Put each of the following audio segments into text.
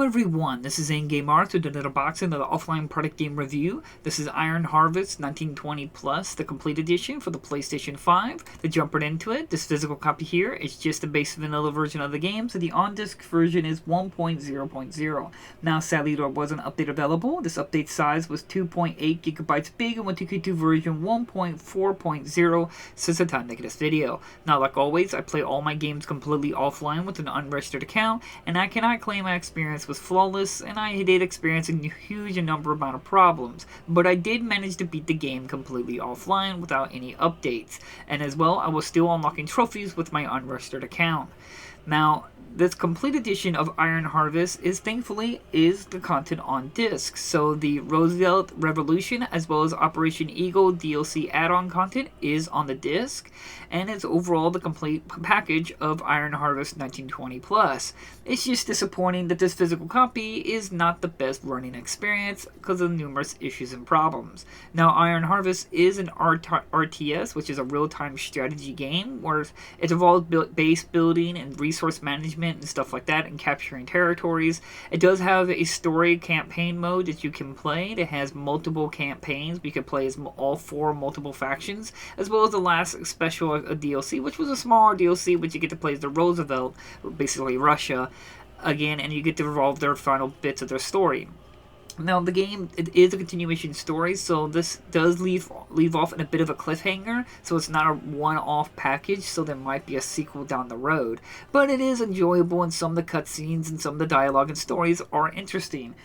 everyone, this is In-Game Arts with another unboxing of the offline product game review. This is Iron Harvest 1920 Plus, the complete edition for the PlayStation 5. To jump right into it, this physical copy here is just the base vanilla version of the game, so the on-disc version is 1.0.0. Now sadly there was an update available. This update size was 2.8 gigabytes big and went to Q2 version 1.4.0 since the time making this video. Now like always, I play all my games completely offline with an unregistered account, and I cannot claim my experience was flawless, and I did experience a huge number amount of problems, but I did manage to beat the game completely offline without any updates, and as well I was still unlocking trophies with my unregistered account. Now, this complete edition of Iron Harvest is thankfully the content on disc. So the Roosevelt Revolution as well as Operation Eagle DLC add-on content is on the disc, and it's overall the complete package of Iron Harvest 1920 Plus. It's just disappointing that this physical copy is not the best running experience because of numerous issues and problems. Now, Iron Harvest is an RTS, which is a real-time strategy game where it involves base building and resource management and stuff like that, and capturing territories. It does have a story campaign mode that you can play. It has multiple campaigns. You can play as all four multiple factions, as well as the last special DLC, which was a smaller DLC, which you get to play as the Roosevelt, basically Russia, again, and you get to revolve their final bits of their story. Now, the game, it is a continuation story, so this does leave off in a bit of a cliffhanger, so it's not a one-off package, so there might be a sequel down the road. But it is enjoyable, and some of the cutscenes and some of the dialogue and stories are interesting.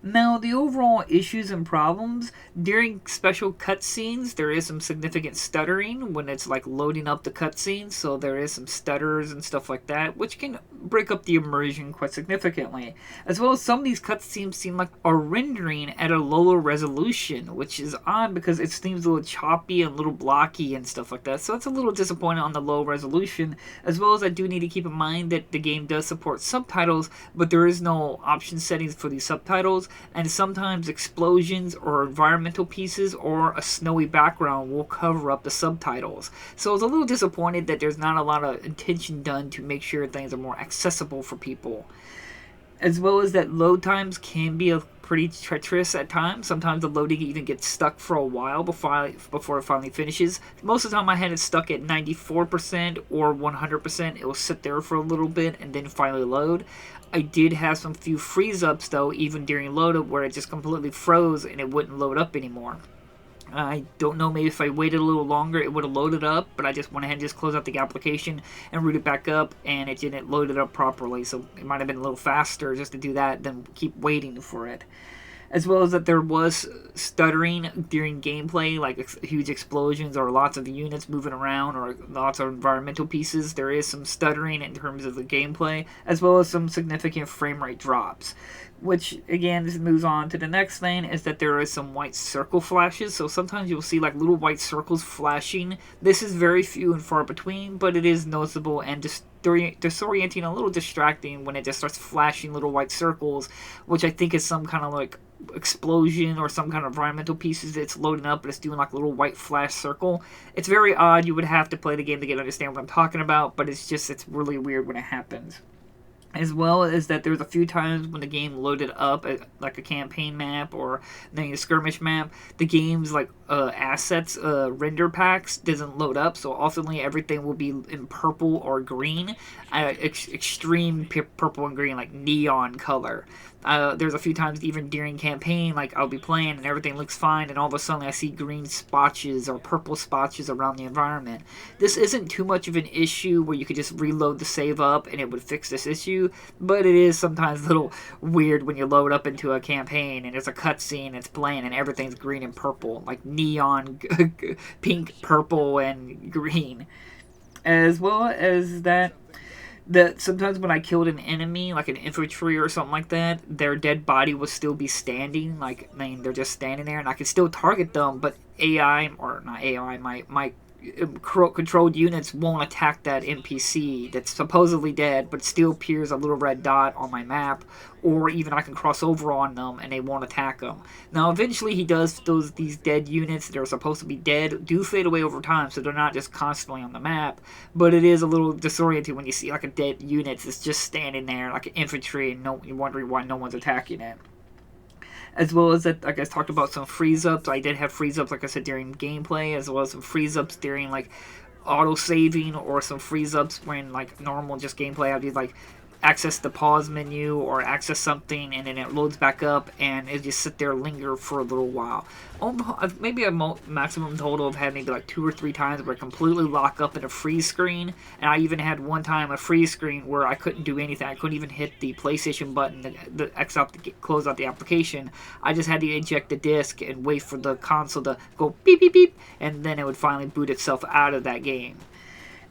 Now, the overall issues and problems, during special cutscenes, there is some significant stuttering when it's like loading up the cutscenes, so there is some stutters and stuff like that, which can break up the immersion quite significantly. As well as some of these cutscenes seem like are rendering at a lower resolution, which is odd because it seems a little choppy and a little blocky and stuff like that, so it's a little disappointing on the low resolution. As well as I do need to keep in mind that the game does support subtitles, but there is no option settings for these subtitles, and sometimes explosions or environmental pieces or a snowy background will cover up the subtitles. So I was a little disappointed that there's not a lot of attention done to make sure things are more accessible for people. As well as that load times can be pretty treacherous at times. Sometimes the loading even gets stuck for a while before it finally finishes. Most of the time I had it stuck at 94% or 100%. It will sit there for a little bit and then finally load. I did have some few freeze-ups though, even during load-up, where it just completely froze and it wouldn't load up anymore. I don't know, maybe if I waited a little longer it would have loaded up, but I just went ahead and just closed out the application and root it back up, and it didn't load it up properly, so it might have been a little faster just to do that than keep waiting for it. As well as that there was stuttering during gameplay, like huge explosions or lots of units moving around or lots of environmental pieces. There is some stuttering in terms of the gameplay, as well as some significant frame rate drops. Which, again, this moves on to the next thing, is that there is some white circle flashes. So sometimes you'll see like little white circles flashing. This is very few and far between, but it is noticeable and disorienting, a little distracting when it just starts flashing little white circles, which I think is some kind of like explosion or some kind of environmental pieces that's loading up, but it's doing like a little white flash circle. It's very odd. You would have to play the game to get understand what I'm talking about, but it's really weird when it happens. As well as that there's a few times when the game loaded up like a campaign map or a skirmish map, the game's like assets render packs doesn't load up, so ultimately everything will be in purple or green, extreme purple and green, like neon color. There's a few times even during campaign, like I'll be playing and everything looks fine, and all of a sudden I see green spotches or purple spotches around the environment. This isn't too much of an issue where you could just reload the save up and it would fix this issue, but it is sometimes a little weird when you load up into a campaign and there's a cutscene, it's playing, and everything's green and purple, like neon pink, purple, and green. As well as that sometimes when I killed an enemy, like an infantry or something like that, their dead body would still be standing. Like, I mean, they're just standing there, and I could still target them, but AI, or not AI, my controlled units won't attack that NPC that's supposedly dead, but still appears a little red dot on my map, or even I can cross over on them and they won't attack them. Now, eventually, he does these dead units that are supposed to be dead do fade away over time, so they're not just constantly on the map. But it is a little disorienting when you see like a dead unit that's just standing there like an infantry, and you're wondering why no one's attacking it. As well as that, like I talked about some freeze ups. I did have freeze ups, like I said, during gameplay, as well as some freeze ups during like auto saving, or some freeze ups when like normal just gameplay. I'd be like access the pause menu or access something, and then it loads back up and it just sit there linger for a little while. Maybe a maximum total of had maybe like 2 or 3 times where I completely lock up in a freeze screen, and I even had one time a freeze screen where I couldn't do anything. I couldn't even hit the PlayStation button to close out the application. I just had to eject the disc and wait for the console to go beep beep beep, and then it would finally boot itself out of that game.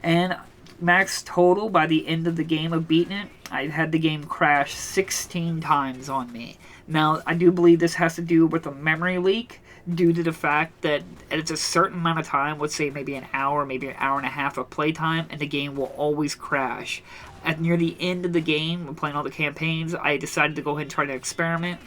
And max total by the end of the game of beating it, I had the game crash 16 times on me. Now, I do believe this has to do with a memory leak, due to the fact that it's a certain amount of time, let's say maybe an hour, maybe an hour and a half of playtime, and the game will always crash. Near the end of the game, when playing all the campaigns, I decided to go ahead and try to experiment.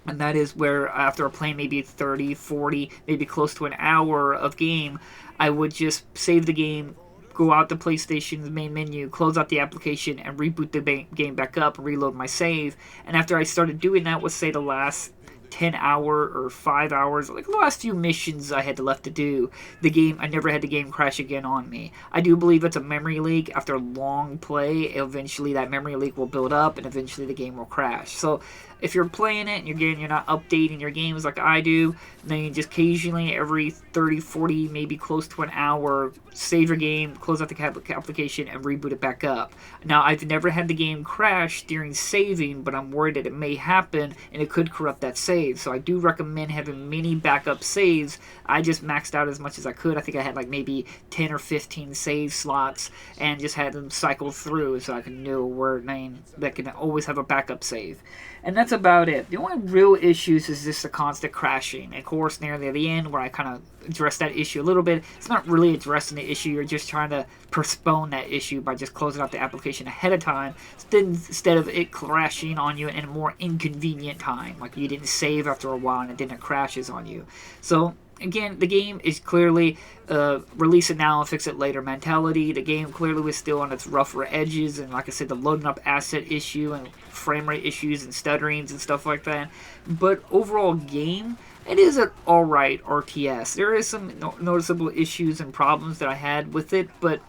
And that is where, after playing maybe 30, 40, maybe close to an hour of game, I would just save the game, go out to PlayStation's main menu, close out the application, and reboot the game back up, and reload my save. And after I started doing that, let's say the last 10 hour or 5 hours, like the last few missions I had left to do, I never had the game crash again on me. I do believe it's a memory leak. After a long play, eventually that memory leak will build up, and eventually the game will crash. So if you're playing it and you're not updating your games like I do, then you just occasionally, every 30, 40, maybe close to an hour, save your game, close out the application, and reboot it back up. Now, I've never had the game crash during saving, but I'm worried that it may happen, and it could corrupt that save. So I do recommend having many backup saves. I just maxed out as much as I could. I think I had like maybe 10 or 15 save slots, and just had them cycle through so I can know where that can always have a backup save. And that's about it. The only real issues is just the constant crashing. Of course, near the end, where I kind of addressed that issue a little bit, it's not really addressing the issue. You're just trying to postpone that issue by just closing out the application ahead of time, instead of it crashing on you in a more inconvenient time. Like you didn't save after a while and then it crashes on you. So again, the game is clearly release it now and fix it later mentality. The game clearly was still on its rougher edges, and like I said, the loading up asset issue and frame rate issues and stutterings and stuff like that. But overall game, it is an alright RTS. There is some noticeable issues and problems that I had with it, but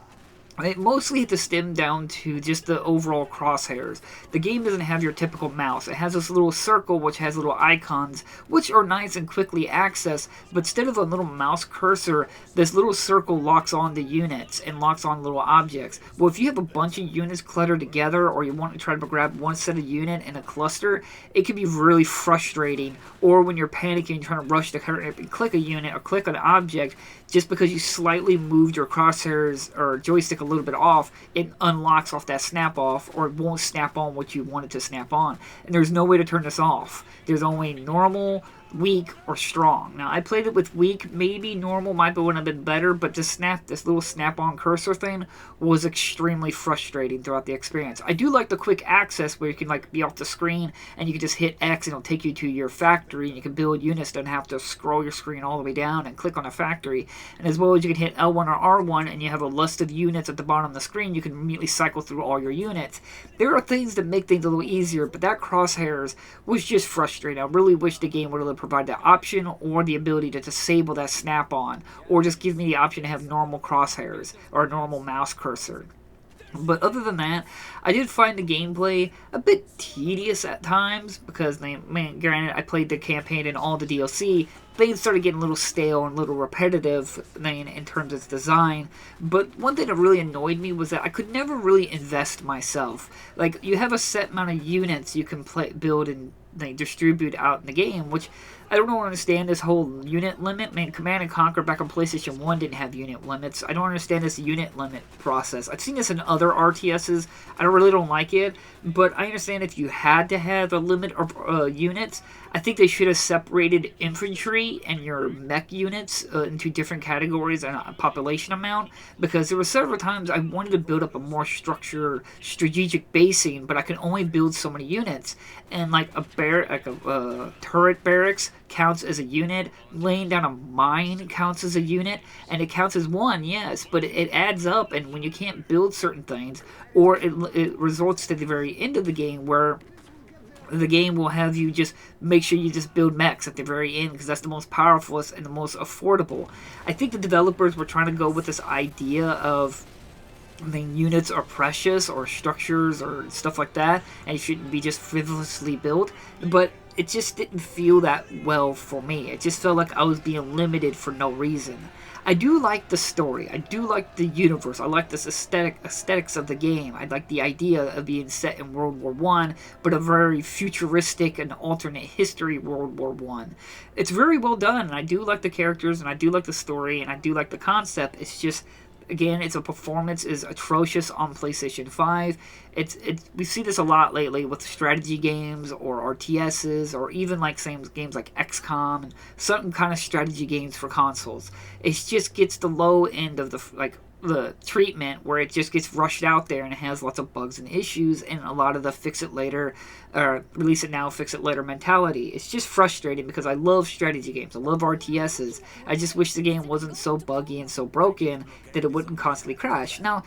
it mostly had to stem down to just the overall crosshairs. The game doesn't have your typical mouse. It has this little circle which has little icons, which are nice and quickly accessed, but instead of a little mouse cursor, this little circle locks on the units and locks on little objects. Well, if you have a bunch of units cluttered together, or you want to try to grab one set of unit in a cluster, it can be really frustrating. Or when you're panicking, trying to rush to click a unit or click an object, just because you slightly moved your crosshairs or joystick a little bit off, it unlocks off that snap off, or it won't snap on what you want it to snap on. And there's no way to turn this off. There's only normal, weak, or strong. Now, I played it with weak. Maybe normal might have been better, but this little snap-on cursor thing was extremely frustrating throughout the experience. I do like the quick access where you can like be off the screen and you can just hit X and it'll take you to your factory, and you can build units. Don't have to scroll your screen all the way down and click on a factory. And as well as you can hit L1 or R1 and you have a list of units at the bottom of the screen, you can immediately cycle through all your units. There are things that make things a little easier, but that crosshairs was just frustrating. I really wish the game would have provide the option or the ability to disable that snap-on, or just give me the option to have normal crosshairs or a normal mouse cursor. But other than that, I did find the gameplay a bit tedious at times, because, granted, I played the campaign and all the DLC. Things started getting a little stale and a little repetitive in terms of its design. But one thing that really annoyed me was that I could never really invest myself. Like, you have a set amount of units you can build and distribute out in the game, which I don't understand this whole unit limit. Command & Conquer back on PlayStation 1 didn't have unit limits. I don't understand this unit limit process. I've seen this in other RTSs. I really don't like it, but I understand if you had to have a limit of units. I think they should have separated infantry and your mech units into different categories and a population amount, because there were several times I wanted to build up a more strategic basing, but I can only build so many units. And like a turret barracks counts as a unit, laying down a mine counts as a unit, and it counts as one, yes, but it adds up, and when you can't build certain things, or it results to the very end of the game where the game will have you just make sure you just build mechs at the very end, because that's the most powerful and the most affordable. I think the developers were trying to go with this idea of the units are precious, or structures or stuff like that, and it shouldn't be just frivolously built, but it just didn't feel that well for me. It just felt like I was being limited for no reason. I do like the story. I do like the universe. I like this aesthetics of the game. I like the idea of being set in World War One, but a very futuristic and alternate history World War One. It's very well done, and I do like the characters, and I do like the story, and I do like the concept. It's just, again, its a performance is atrocious on PlayStation 5. We see this a lot lately with strategy games or RTSs, or even like same games like XCOM and certain kind of strategy games for consoles. It just gets the low end of the treatment, where it just gets rushed out there and it has lots of bugs and issues, and a lot of the fix it later, release it now, fix it later mentality. It's just frustrating, because I love strategy games. I love RTSs. I just wish the game wasn't so buggy and so broken that it wouldn't constantly crash. Now,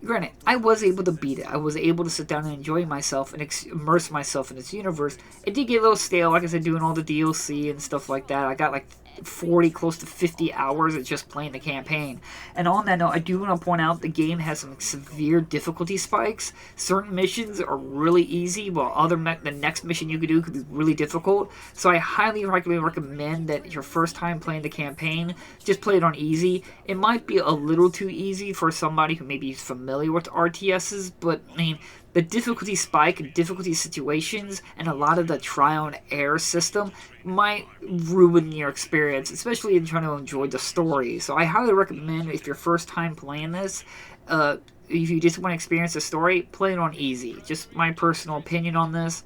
granted, I was able to beat it. I was able to sit down and enjoy myself and immerse myself in its universe. It did get a little stale, like I said, doing all the DLC and stuff like that. I got like 40, close to 50 hours of just playing the campaign. And on that note, I do want to point out the game has some severe difficulty spikes. Certain missions are really easy, while the next mission you could do could be really difficult. So I highly recommend that your first time playing the campaign, just play it on easy. It might be a little too easy for somebody who maybe is familiar with RTSs, but I mean, the difficulty spike and difficulty situations and a lot of the trial and error system might ruin your experience, especially in trying to enjoy the story. So I highly recommend, if you're first time playing this, if you just want to experience the story, play it on easy. Just my personal opinion on this.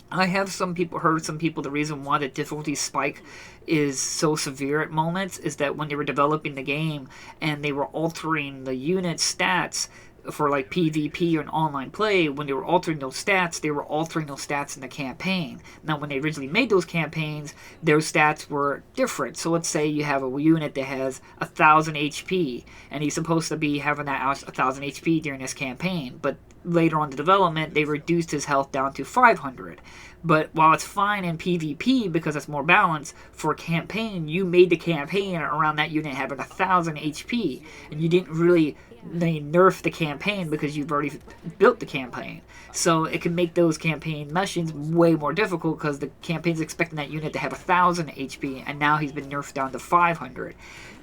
I have heard some people, the reason why the difficulty spike is so severe at moments is that when they were developing the game and they were altering the unit stats for like PvP or an online play, when they were altering those stats, they were altering those stats in the campaign. Now, when they originally made those campaigns, those stats were different. So let's say you have a unit that has 1,000 HP, and he's supposed to be having that 1,000 HP during this campaign, but later on in the development, they reduced his health down to 500. But while it's fine in PvP because it's more balanced, for a campaign, you made the campaign around that unit having 1,000 HP, and you didn't really nerf the campaign because you've already built the campaign. So it can make those campaign missions way more difficult, because the campaign's expecting that unit to have 1,000 HP, and now he's been nerfed down to 500.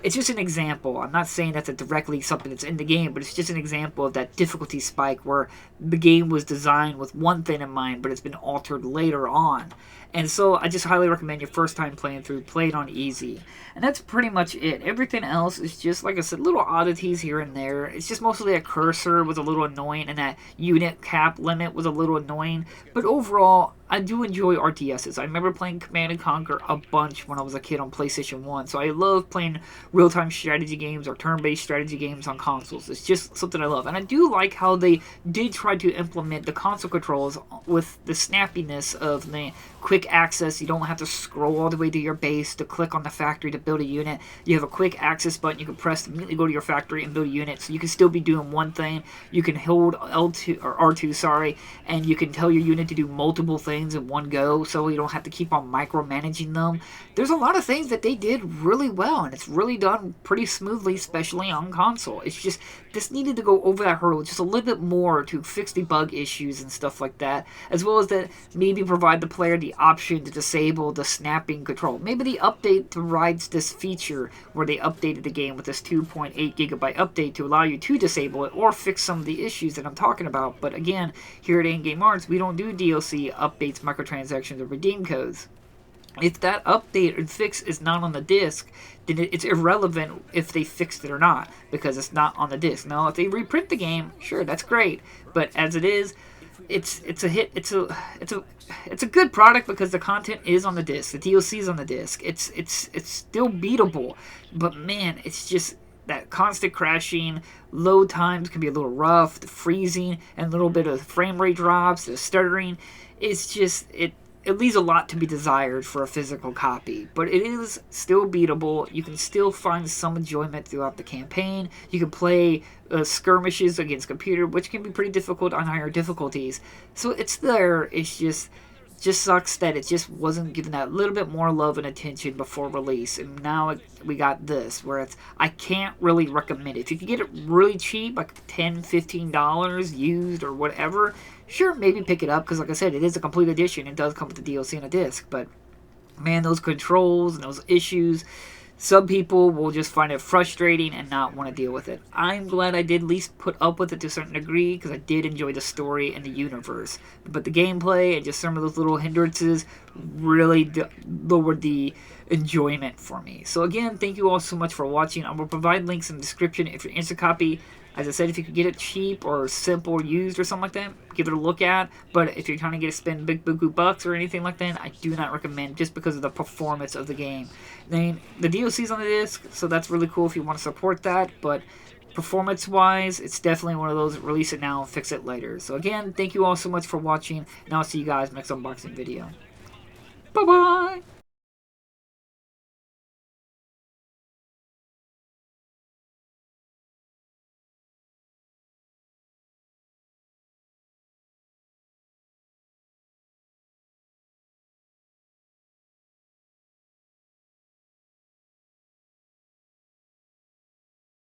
It's just an example. I'm not saying that's directly something that's in the game, but it's just an example of that difficulty spike where the game was designed with one thing in mind, but it's been altered later on. And so I just highly recommend your first time playing through, play it on easy. And that's pretty much it. Everything else is just, like I said, little oddities here and there. It's just mostly that cursor was a little annoying, and that unit cap limit was a little annoying. But overall, I do enjoy RTSs. I remember playing Command & Conquer a bunch when I was a kid on PlayStation 1. So I love playing real-time strategy games or turn-based strategy games on consoles. It's just something I love. And I do like how they did try to implement the console controls with the snappiness of the quick access. You don't have to scroll all the way to your base to click on the factory to build a unit. You have a quick access button you can press to immediately go to your factory and build a unit. So you can still be doing one thing. You can hold L2 or R2, and you can tell your unit to do multiple things in one go, so you don't have to keep on micromanaging them. There's a lot of things that they did really well, and it's really done pretty smoothly, especially on console. It's just, this needed to go over that hurdle just a little bit more to fix the bug issues and stuff like that, as well as that maybe provide the player the option to disable the snapping control. Maybe the update provides this feature where they updated the game with this 2.8 gigabyte update to allow you to disable it or fix some of the issues that I'm talking about. But again, here at In-Game Arts, we don't do DLC updates, microtransactions, or redeem codes. If that update and fix is not on the disc, then it's irrelevant if they fixed it or not, because it's not on the disc. Now, if they reprint the game, sure, that's great. But as it is, it's a hit. It's a good product because the content is on the disc. The DLC is on the disc. It's still beatable, but man, it's just that constant crashing. Load times can be a little rough. The freezing and a little bit of frame rate drops. The stuttering. It's just it leaves a lot to be desired for a physical copy, but it is still beatable. You can still find some enjoyment throughout the campaign. You can play skirmishes against computer, which can be pretty difficult on higher difficulties. So it's there. It's just sucks that it just wasn't given that little bit more love and attention before release, and now we got this where I can't really recommend it. If you can get it really cheap, like $10-15 used or whatever, sure, maybe pick it up, because like I said, it is a complete edition. It does come with the DLC and a disc, but man, those controls and those issues, some people will just find it frustrating and not want to deal with it. I'm glad I did at least put up with it to a certain degree, because I did enjoy the story and the universe. But the gameplay and just some of those little hindrances really lowered the enjoyment for me. So again, thank you all so much for watching. I will provide links in the description if you're instant copy. As I said, if you could get it cheap or simple used or something like that, give it a look at. But if you're trying to get to spend big bucks or anything like that, I do not recommend, just because of the performance of the game. Then the DLC's on the disc, so that's really cool if you want to support that. But performance-wise, it's definitely one of those release it now, fix it later. So again, thank you all so much for watching, and I'll see you guys next unboxing video. Bye-bye!